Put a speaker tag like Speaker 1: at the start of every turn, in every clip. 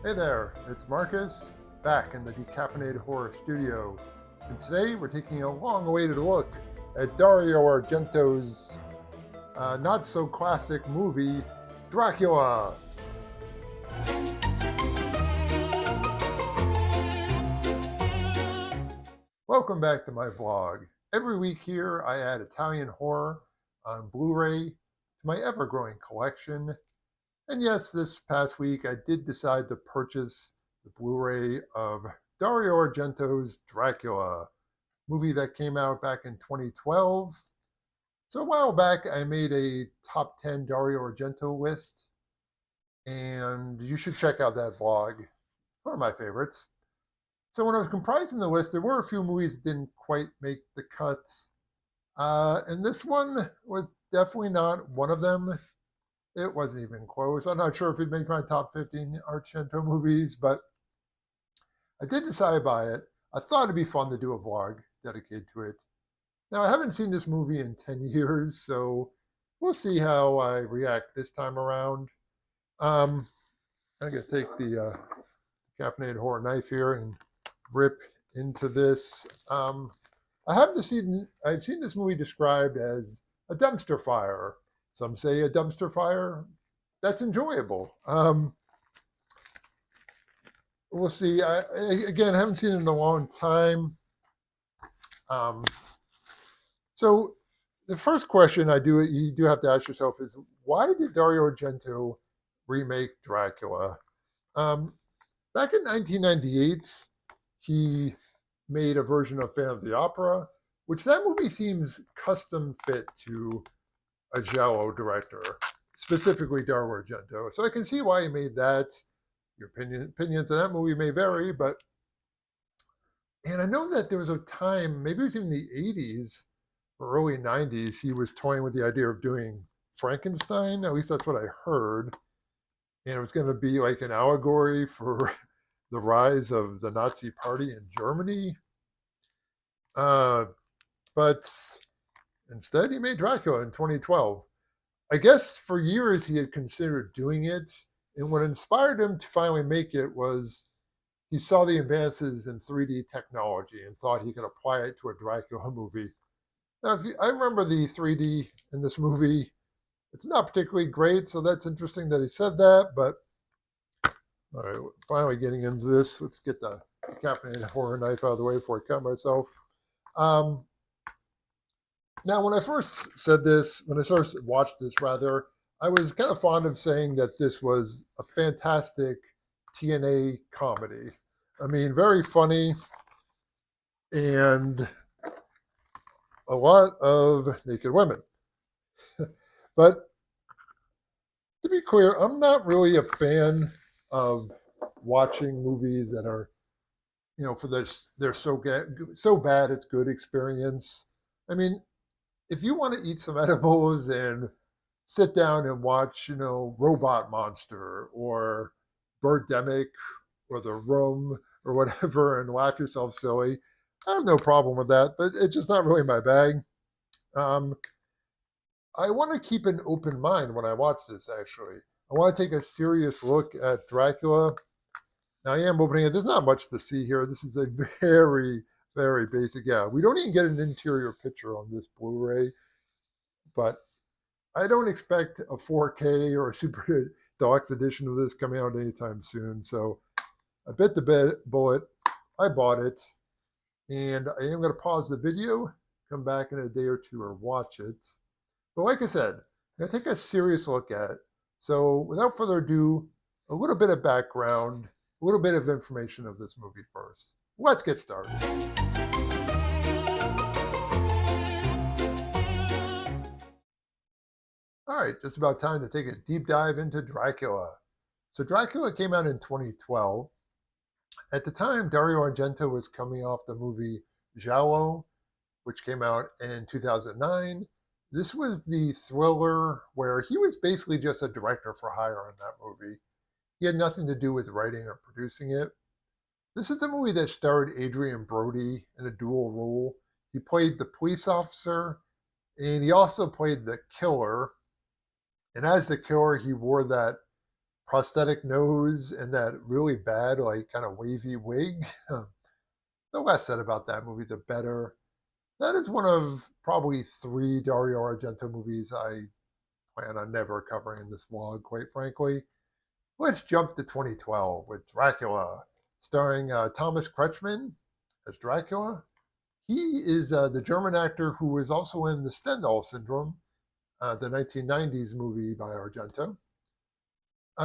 Speaker 1: Hey there, it's Marcus, back in the Decaffeinated Horror Studio. And today we're taking a long-awaited look at Dario Argento's not-so-classic movie, Dracula. Welcome back to my vlog. Every week here I add Italian horror on Blu-ray to my ever-growing collection. And yes, this past week I did decide to purchase the Blu-ray of Dario Argento's Dracula, movie that came out back in 2012. So a while back I made a top 10 Dario Argento list, and you should check out that vlog. One of my favorites. So when I was comprising the list, there were a few movies that didn't quite make the cuts. And this one was definitely not one of them. It wasn't even close. I'm not sure if it makes my top 15 Argento movies, but I did decide by it. I thought it'd be fun to do a vlog dedicated to it. Now, I haven't seen this movie in 10 years, so we'll see how I react this time around. I'm going to take the caffeinated horror knife here and rip into this. I've seen this movie described as a dumpster fire. Some say a dumpster fire that's enjoyable. We'll see. Again, I haven't seen it in a long time. Um, so the first question you do have to ask yourself is, why did Dario Argento remake Dracula? Um, Back in 1998, he made a version of Phantom of the Opera, which that movie seems custom fit to a Giallo director, specifically Dario Argento. So I can see why he made that. Your opinions on that movie may vary, and I know that there was a time, maybe it was in the 80s or early 90s, he was toying with the idea of doing Frankenstein. At least that's what I heard. And it was going to be like an allegory for the rise of the Nazi Party in Germany. Uh, but instead, he made Dracula in 2012. I guess for years he had considered doing it. And what inspired him to finally make it was he saw the advances in 3D technology and thought he could apply it to a Dracula movie. Now, I remember the 3D in this movie. It's not particularly great, so that's interesting that he said that. But all right, finally getting into this. Let's get the caffeinated horror knife out of the way before I cut myself. Um, Now, when I first watched this, rather, I was kind of fond of saying that this was a fantastic TNA comedy. I mean, very funny and a lot of naked women. But to be clear, I'm not really a fan of watching movies that are, for this, they're so bad it's good experience. I mean, if you want to eat some edibles and sit down and watch, Robot Monster or Birdemic or The Room or whatever and laugh yourself silly, I have no problem with that, but it's just not really my bag. Um, I want to keep an open mind when I watch this, actually. I want to take a serious look at Dracula. Now, I am opening it. There's not much to see here. This is a very, very basic. Yeah, we don't even get an interior picture on this Blu ray, but I don't expect a 4K or a super deluxe edition of this coming out anytime soon. So I bit the bullet. I bought it, and I am going to pause the video, come back in a day or two, or watch it. But like I said, I'm going to take a serious look at it. So without further ado, a little bit of background, a little bit of information of this movie first. Let's get started. All right, just about time to take a deep dive into Dracula. So Dracula came out in 2012. At the time, Dario Argento was coming off the movie Giallo, which came out in 2009. This was the thriller where he was basically just a director for hire on that movie. He had nothing to do with writing or producing it. This is a movie that starred Adrian Brody in a dual role. He played the police officer, and he also played the killer. And as the killer, he wore that prosthetic nose and that really bad, like kind of wavy wig. The less said about that movie, the better. That is one of probably three Dario Argento movies I plan on never covering in this vlog, quite frankly. Let's jump to 2012 with Dracula, starring Thomas Kretschmann as Dracula. He is the German actor who was also in the Stendhal Syndrome, the 1990s movie by Argento.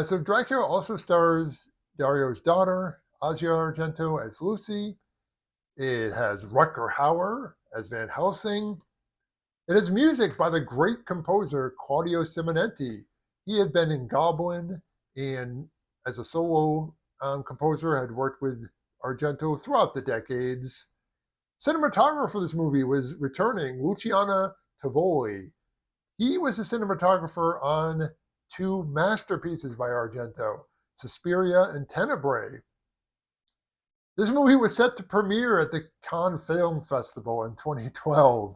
Speaker 1: So Dracula also stars Dario's daughter, Asia Argento, as Lucy. It has Rutger Hauer as Van Helsing. It has music by the great composer Claudio Simonetti. He had been in Goblin and as a solo composer had worked with Argento throughout the decades. Cinematographer for this movie was returning Luciano Tovoli. He was a cinematographer on two masterpieces by Argento, Suspiria and Tenebrae. This movie was set to premiere at the Cannes Film Festival in 2012.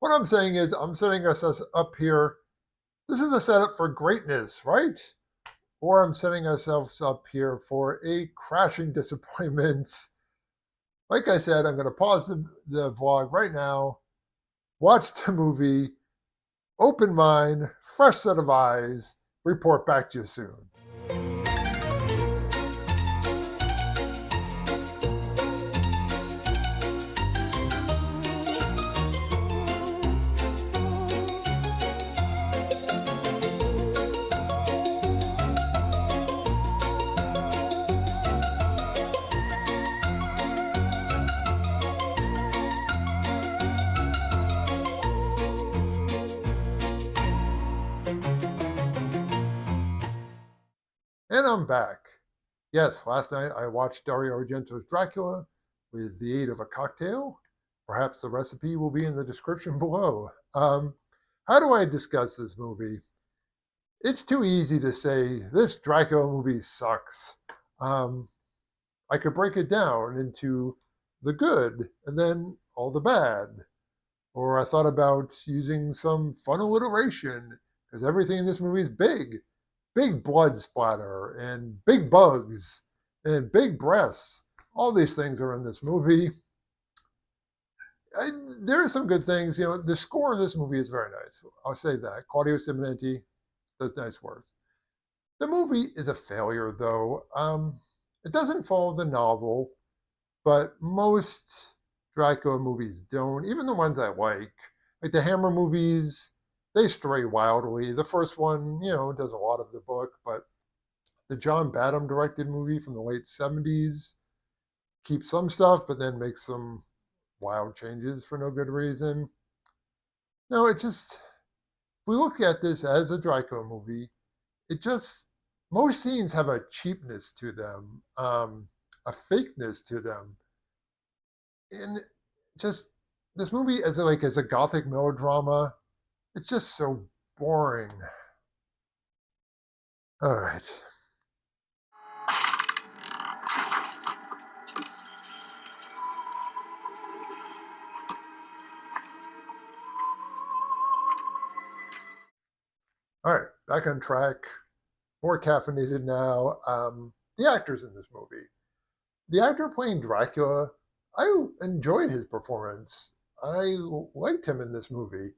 Speaker 1: What I'm saying is, I'm setting us up here. This is a setup for greatness, right? Or I'm setting ourselves up here for a crashing disappointment. Like I said, I'm going to pause the vlog right now, watch the movie, open mind, fresh set of eyes, report back to you soon. And I'm back. Yes, last night I watched Dario Argento's Dracula with the aid of a cocktail. Perhaps the recipe will be in the description below. How do I discuss this movie? It's too easy to say this Dracula movie sucks. I could break it down into the good and then all the bad. Or I thought about using some fun alliteration because everything in this movie is big. Big blood splatter and big bugs and big breasts. All these things are in this movie. There are some good things. The score of this movie is very nice. I'll say that. Claudio Simonetti does nice work. The movie is a failure, though. It doesn't follow the novel, but most Dracula movies don't. Even the ones I like the Hammer movies, they stray wildly. The first one, does a lot of the book, but the John Badham directed movie from the late 70s keeps some stuff, but then makes some wild changes for no good reason. No, it just, if we look at this as a Dracula movie, most scenes have a cheapness to them, a fakeness to them. And just, this movie as a gothic melodrama, it's just so boring. All right. All right, back on track. More caffeinated now. The actors in this movie. The actor playing Dracula, I enjoyed his performance. I liked him in this movie.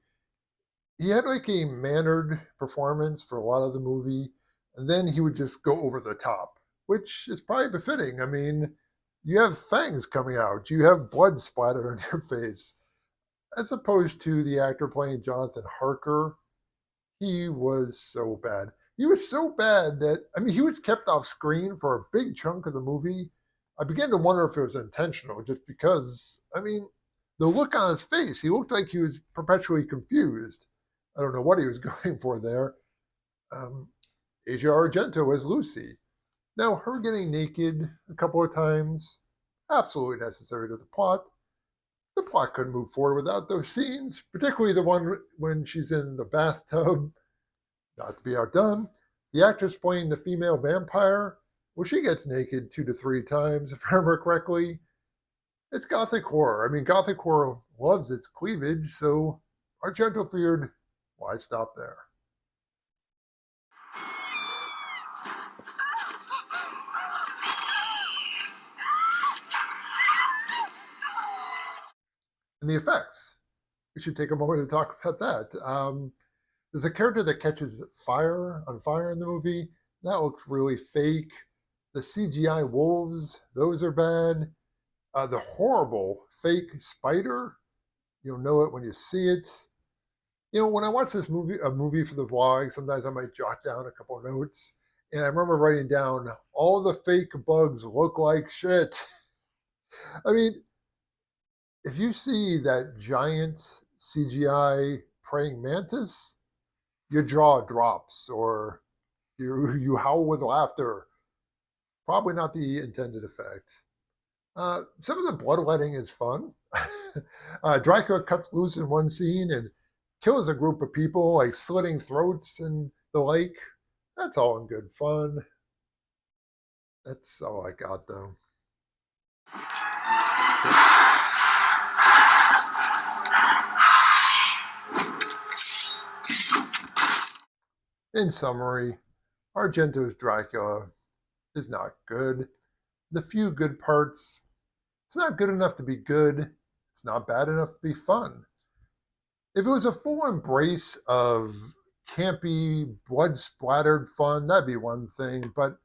Speaker 1: He had a mannered performance for a lot of the movie, and then he would just go over the top, which is probably befitting. I mean, you have fangs coming out, you have blood splattered on your face, as opposed to the actor playing Jonathan Harker. He was so bad. He was so bad that, he was kept off screen for a big chunk of the movie. I began to wonder if it was intentional, just because, the look on his face, he looked like he was perpetually confused. I don't know what he was going for there. Asia Argento as Lucy. Now, her getting naked a couple of times, absolutely necessary to the plot. The plot couldn't move forward without those scenes, particularly the one when she's in the bathtub. Not to be outdone, the actress playing the female vampire, well, she gets naked 2 to 3 times, if I remember correctly. It's gothic horror. Gothic horror loves its cleavage, so Argento figured, why stop there? and the effects. We should take a moment to talk about that. There's a character that catches fire on fire in the movie. That looks really fake. The CGI wolves, those are bad. The horrible fake spider, you'll know it when you see it. When I watch a movie for the vlog, sometimes I might jot down a couple of notes. And I remember writing down, all the fake bugs look like shit. I mean, if you see that giant CGI praying mantis, your jaw drops or you howl with laughter. Probably not the intended effect. Some of the bloodletting is fun. Dracula cuts loose in one scene and kills a group of people, like slitting throats and the like. That's all in good fun. That's all I got, though. In summary, Argento's Dracula is not good. The few good parts. It's not good enough to be good. It's not bad enough to be fun. If it was a full embrace of campy, blood splattered fun, that'd be one thing, but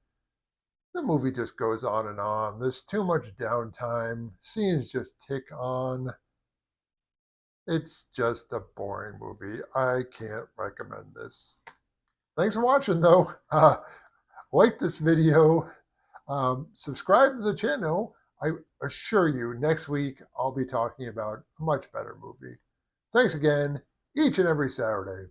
Speaker 1: the movie just goes on and on. There's too much downtime. Scenes just tick on. It's just a boring movie. I can't recommend this. Thanks for watching, though. Like this video. Subscribe to the channel. I assure you, next week I'll be talking about a much better movie. Thanks again, each and every Saturday.